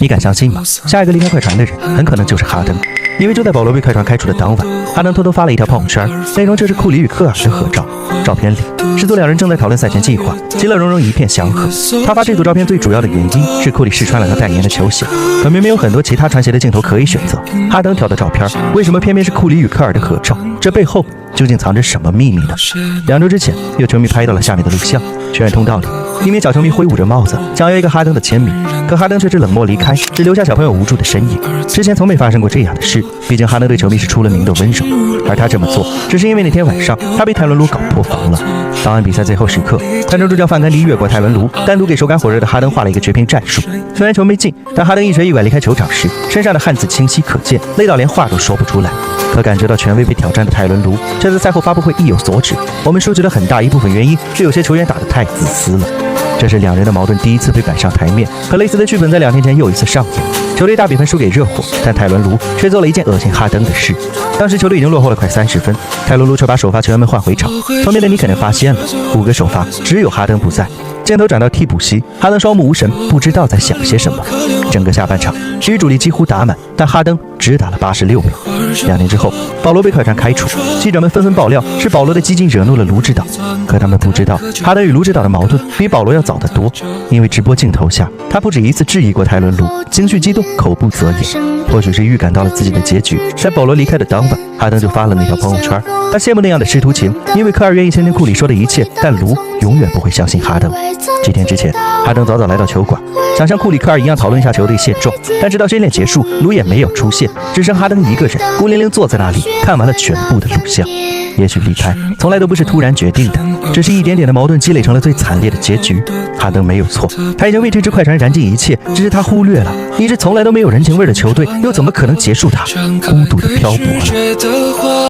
你敢相信吗？下一个离开快船的人很可能就是哈登。因为就在保罗被快船开除的当晚，哈登偷偷发了一条朋友圈，内容就是库里与科尔的合照。照片里，师徒两人正在讨论赛前计划，其乐融融，一片祥和。他发这组照片最主要的原因是库里试穿了他代言的球鞋，可明明有很多其他穿鞋的镜头可以选择，哈登挑的照片为什么偏偏是库里与科尔的合照？这背后究竟藏着什么秘密呢？2周之前，有球迷拍到了下面的录像，球员通道里，一名小球迷挥舞着帽子，想要一个哈登的签名，可哈登却是冷漠离开，只留下小朋友无助的身影。之前从没发生过这样的事，毕竟哈登对球迷是出了名的温柔，而他这么做，只是因为那天晚上他被泰伦卢搞破防了。当晚比赛最后时刻，泰州助教范甘迪越过泰伦卢，单独给手感火热的哈登画了一个绝平战术。虽然球没进，但哈登一瘸一拐离开球场时，身上的汗渍清晰可见，累到连话都说不出来。可感觉到权威被挑战的泰伦卢，却在赛后发布会意有所指。我们说觉得很大一部分原因是有些球员打得太自私了。这是两人的矛盾第一次被摆上台面，可类似的剧本在2天前又一次上演。球队大比分输给热火，但泰伦卢却做了一件恶心哈登的事。当时球队已经落后了快30分，泰伦卢却把首发球员们换回场。聪明的你肯定发现了，5个首发只有哈登不在。箭头转到替补席，哈登双目无神，不知道在想些什么。整个下半场，体育主力几乎打满，但哈登只打了86秒。2年之后，保罗被快船开除，记者们纷纷爆料是保罗的激进惹怒了卢指导，可他们不知道，哈登与卢指导的矛盾比保罗要早得多。因为直播镜头下，他不止一次质疑过泰伦卢，情绪激动，口不择言。或许是预感到了自己的结局，在保罗离开的当晚，哈登就发了那条朋友圈。他羡慕那样的师徒情，因为科尔愿意倾听库里说的一切，但卢永远不会相信哈登。几天之前，哈登早早来到球馆，想像库里、科尔一样讨论一下球队现状，但直到训练结束，卢也没有出现，只剩哈登一个人孤零零坐在那里，看完了全部的录像。也许离开从来都不是突然决定的，只是一点点的矛盾积累成了最惨烈的结局。哈登没有错，他已经为这支快船燃尽一切，只是他忽略了一支从来都没有人情味的球队又怎么可能结束他孤独的漂泊了。